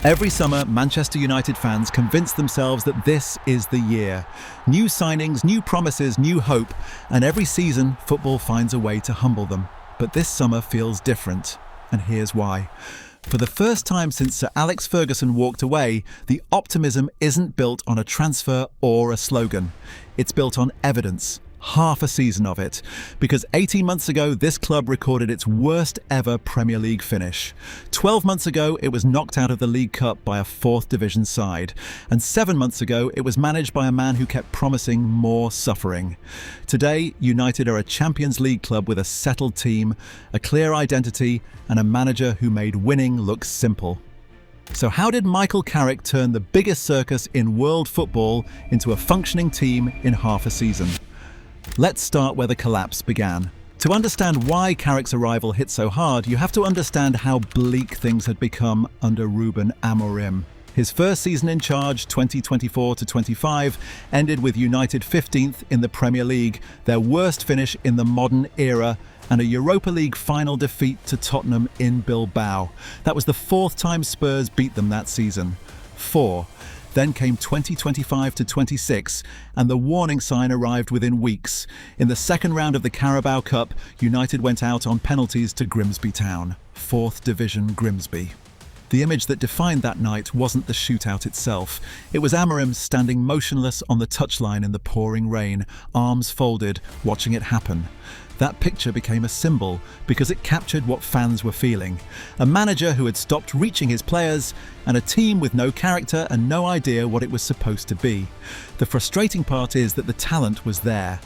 Every summer, Manchester United fans convince themselves that this is the year. New signings, new promises, new hope, and every season, football finds a way to humble them. But this summer feels different, and here's why. For the first time since Sir Alex Ferguson walked away, the optimism isn't built on a transfer or a slogan. It's built on evidence. Half a season of it, because 18 months ago this club recorded its worst ever Premier League finish. 12 months ago it was knocked out of the League Cup by a 4th division side, and 7 months ago it was managed by a man who kept promising more suffering. Today United are a Champions League club with a settled team, a clear identity, and a manager who made winning look simple. So how did Michael Carrick turn the biggest circus in world football into a functioning team in half a season? Let's start where the collapse began. To understand why Carrick's arrival hit so hard, you have to understand how bleak things had become under Ruben Amorim. His first season in charge, 2024-25, ended with United 15th in the Premier League, their worst finish in the modern era, and a Europa League final defeat to Tottenham in Bilbao. That was the 4th time Spurs beat them that season. 4. Then came 2025-26, and the warning sign arrived within weeks. In the second round of the Carabao Cup, United went out on penalties to Grimsby Town, 4th Division Grimsby. The image that defined that night wasn't the shootout itself. It was Amorim standing motionless on the touchline in the pouring rain, arms folded, watching it happen. That picture became a symbol because it captured what fans were feeling. A manager who had stopped reaching his players, and a team with no character and no idea what it was supposed to be. The frustrating part is that the talent was there.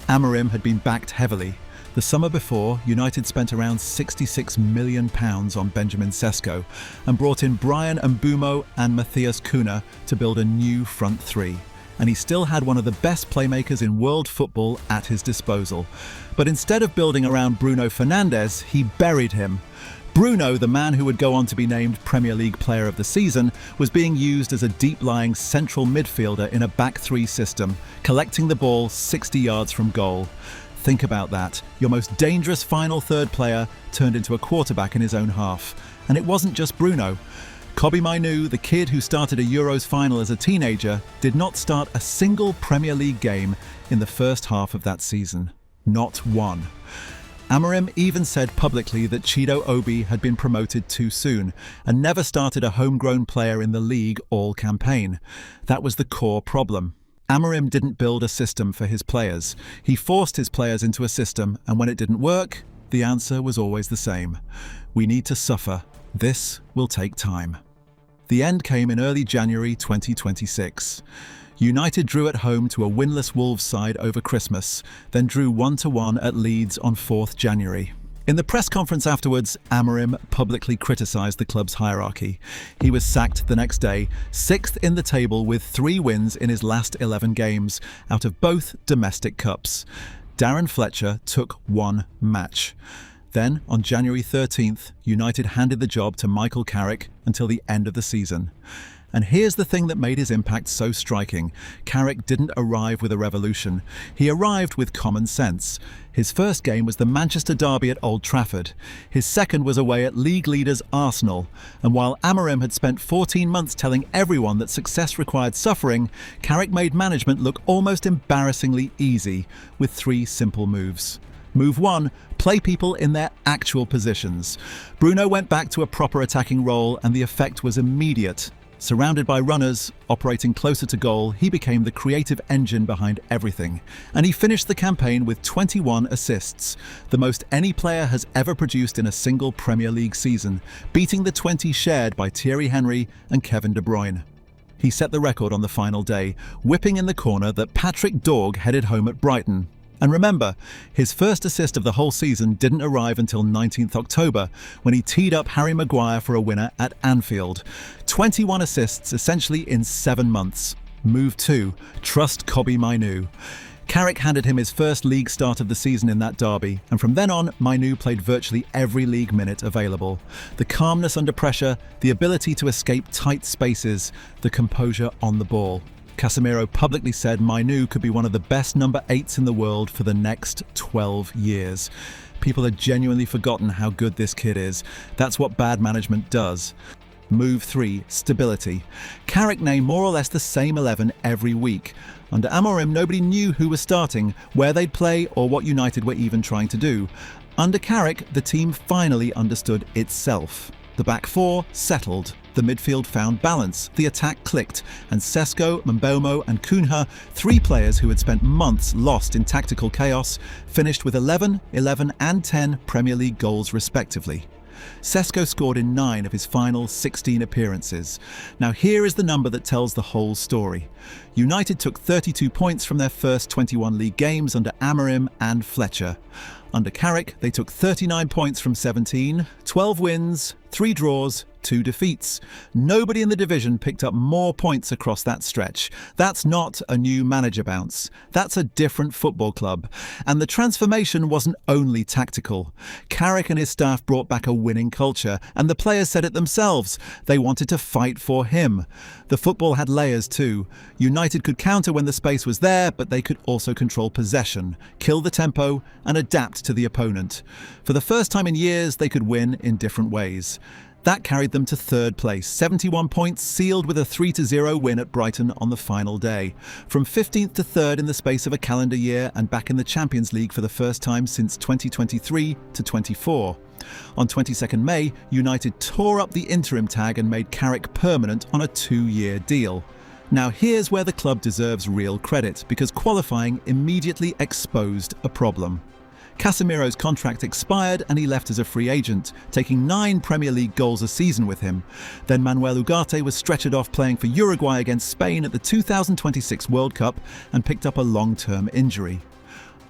Amorim had been backed heavily. The summer before, United spent around £66 million on Benjamin Sesko and brought in Mbeumo and Cunha to build a new front three. And he still had one of the best playmakers in world football at his disposal. But instead of building around Bruno Fernandes, he buried him. Bruno, the man who would go on to be named Premier League Player of the Season, was being used as a deep-lying central midfielder in a back three system, collecting the ball 60 yards from goal. Think about that. Your most dangerous final third player turned into a quarterback in his own half. And it wasn't just Bruno. Kobbie Mainoo, the kid who started a Euros final as a teenager, did not start a single Premier League game in the first half of that season. Not one. Amorim even said publicly that Chido Obi had been promoted too soon and never started a homegrown player in the league all campaign. That was the core problem. Amorim didn't build a system for his players. He forced his players into a system, and when it didn't work, the answer was always the same. We need to suffer. This will take time. The end came in early January 2026. United drew at home to a winless Wolves side over Christmas, then drew 1-1 at Leeds on 4th January. In the press conference afterwards, Amorim publicly criticised the club's hierarchy. He was sacked the next day, 6th in the table with 3 wins in his last 11 games, out of both domestic cups. Darren Fletcher took 1 match. Then, on January 13th, United handed the job to Michael Carrick until the end of the season. And here's the thing that made his impact so striking. Carrick didn't arrive with a revolution. He arrived with common sense. His first game was the Manchester derby at Old Trafford. His second was away at league leaders Arsenal. And while Amorim had spent 14 months telling everyone that success required suffering, Carrick made management look almost embarrassingly easy with 3 simple moves. Move 1, play people in their actual positions. Bruno went back to a proper attacking role and the effect was immediate. Surrounded by runners, operating closer to goal, he became the creative engine behind everything. And he finished the campaign with 21 assists, the most any player has ever produced in a single Premier League season, beating the 20 shared by Thierry Henry and Kevin De Bruyne. He set the record on the final day, whipping in the corner that Patrick Dorg headed home at Brighton. And remember, his first assist of the whole season didn't arrive until 19th October, when he teed up Harry Maguire for a winner at Anfield. 21 assists essentially in 7 months. Move 2, trust Kobbie Mainoo. Carrick handed him his first league start of the season in that derby, and from then on, Mainoo played virtually every league minute available. The calmness under pressure, the ability to escape tight spaces, the composure on the ball. Casemiro publicly said Mainoo could be one of the best number 8s in the world for the next 12 years. People had genuinely forgotten how good this kid is. That's what bad management does. Move 3, stability. Carrick named more or less the same 11 every week. Under Amorim, nobody knew who was starting, where they'd play, or what United were even trying to do. Under Carrick, the team finally understood itself. The back four settled. The midfield found balance, the attack clicked, and Sesko, Mbeumo and Cunha, three players who had spent months lost in tactical chaos, finished with 11, 11 and 10 Premier League goals respectively. Sesko scored in 9 of his final 16 appearances. Now here is the number that tells the whole story. United took 32 points from their first 21 league games under Amorim and Fletcher. Under Carrick, they took 39 points from 17, 12 wins, 3 draws, 2 defeats. Nobody in the division picked up more points across that stretch. That's not a new manager bounce. That's a different football club. And the transformation wasn't only tactical. Carrick and his staff brought back a winning culture, and the players said it themselves. They wanted to fight for him. The football had layers too. United could counter when the space was there, but they could also control possession, kill the tempo, and adapt to the opponent. For the first time in years, they could win in different ways. That carried them to third place, 71 points, sealed with a 3-0 win at Brighton on the final day. From 15th to 3rd in the space of a calendar year, and back in the Champions League for the first time since 2023 to 24. On 22nd May, United tore up the interim tag and made Carrick permanent on a 2-year deal. Now here's where the club deserves real credit, because qualifying immediately exposed a problem. Casemiro's contract expired and he left as a free agent, taking 9 Premier League goals a season with him. Then Manuel Ugarte was stretchered off playing for Uruguay against Spain at the 2026 World Cup and picked up a long-term injury.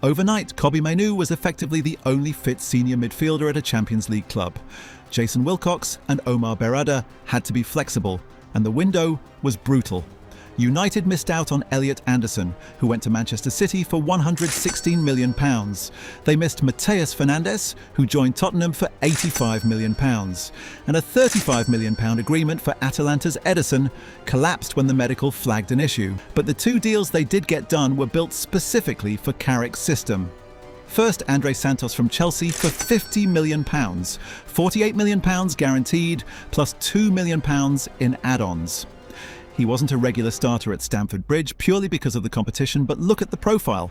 Overnight, Kobbie Mainoo was effectively the only fit senior midfielder at a Champions League club. Jason Wilcox and Omar Berrada had to be flexible, and the window was brutal. United missed out on Elliot Anderson, who went to Manchester City for £116 million. They missed Mateus Fernandes, who joined Tottenham for £85 million. And a £35 million agreement for Atalanta's Ederson collapsed when the medical flagged an issue. But the 2 deals they did get done were built specifically for Carrick's system. First, Andrey Santos from Chelsea for £50 million, £48 million guaranteed, plus £2 million in add-ons. He wasn't a regular starter at Stamford Bridge purely because of the competition, but look at the profile.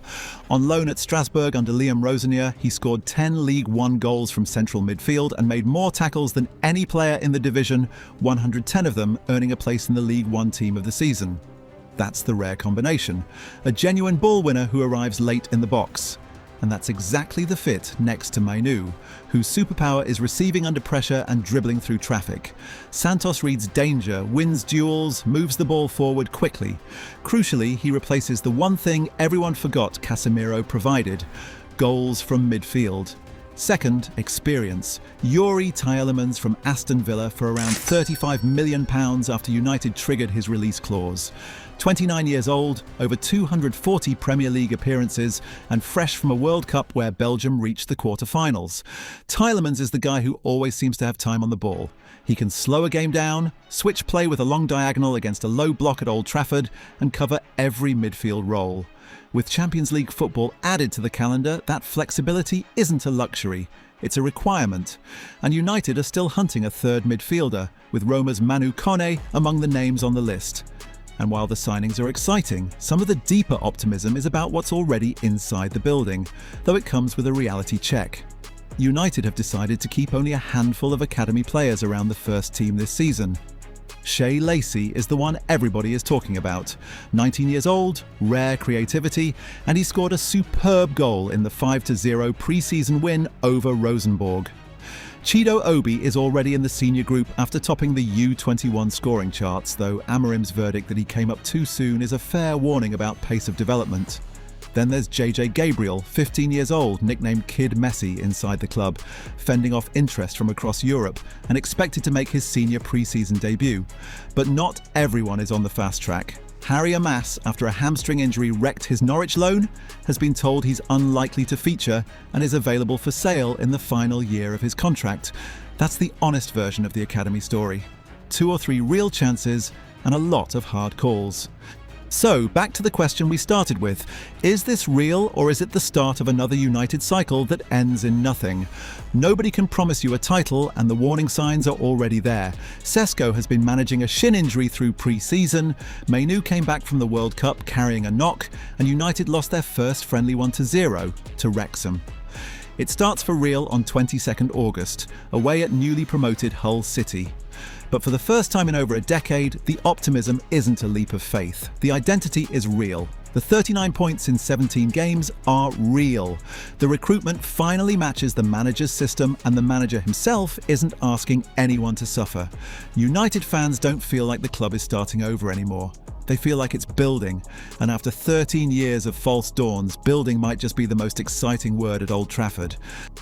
On loan at Strasbourg under Liam Rosenior, he scored 10 League One goals from central midfield and made more tackles than any player in the division, 110 of them earning a place in the League One team of the season. That's the rare combination. A genuine ball winner who arrives late in the box. And that's exactly the fit next to Mainoo, whose superpower is receiving under pressure and dribbling through traffic. Santos reads danger, wins duels, moves the ball forward quickly. Crucially, he replaces the one thing everyone forgot Casemiro provided: goals from midfield. Second, experience. Youri Tielemans from Aston Villa for around £35 million after United triggered his release clause. 29 years old, over 240 Premier League appearances, and fresh from a World Cup where Belgium reached the quarter-finals. Tielemans is the guy who always seems to have time on the ball. He can slow a game down, switch play with a long diagonal against a low block at Old Trafford, and cover every midfield role. With Champions League football added to the calendar, that flexibility isn't a luxury, it's a requirement. And United are still hunting a third midfielder, with Roma's Manu Kone among the names on the list. And while the signings are exciting, some of the deeper optimism is about what's already inside the building, though it comes with a reality check. United have decided to keep only a handful of academy players around the first team this season. Shea Lacey is the one everybody is talking about. 19 years old, rare creativity, and he scored a superb goal in the 5-0 pre-season win over Rosenborg. Chido Obi is already in the senior group after topping the U21 scoring charts, though Amorim's verdict that he came up too soon is a fair warning about pace of development. Then there's JJ Gabriel, 15 years old, nicknamed Kid Messi inside the club, fending off interest from across Europe and expected to make his senior pre-season debut. But not everyone is on the fast track. Harry Amas, after a hamstring injury wrecked his Norwich loan, has been told he's unlikely to feature and is available for sale in the final year of his contract. That's the honest version of the academy story. 2 or 3 real chances and a lot of hard calls. So, back to the question we started with. Is this real, or is it the start of another United cycle that ends in nothing? Nobody can promise you a title, and the warning signs are already there. Sesko has been managing a shin injury through pre-season, Mainoo came back from the World Cup carrying a knock, and United lost their first friendly 1-0 to Wrexham. It starts for real on 22nd August, away at newly promoted Hull City. But for the first time in over a decade, the optimism isn't a leap of faith. The identity is real. The 39 points in 17 games are real. The recruitment finally matches the manager's system, and the manager himself isn't asking anyone to suffer. United fans don't feel like the club is starting over anymore. They feel like it's building, and after 13 years of false dawns, building might just be the most exciting word at Old Trafford.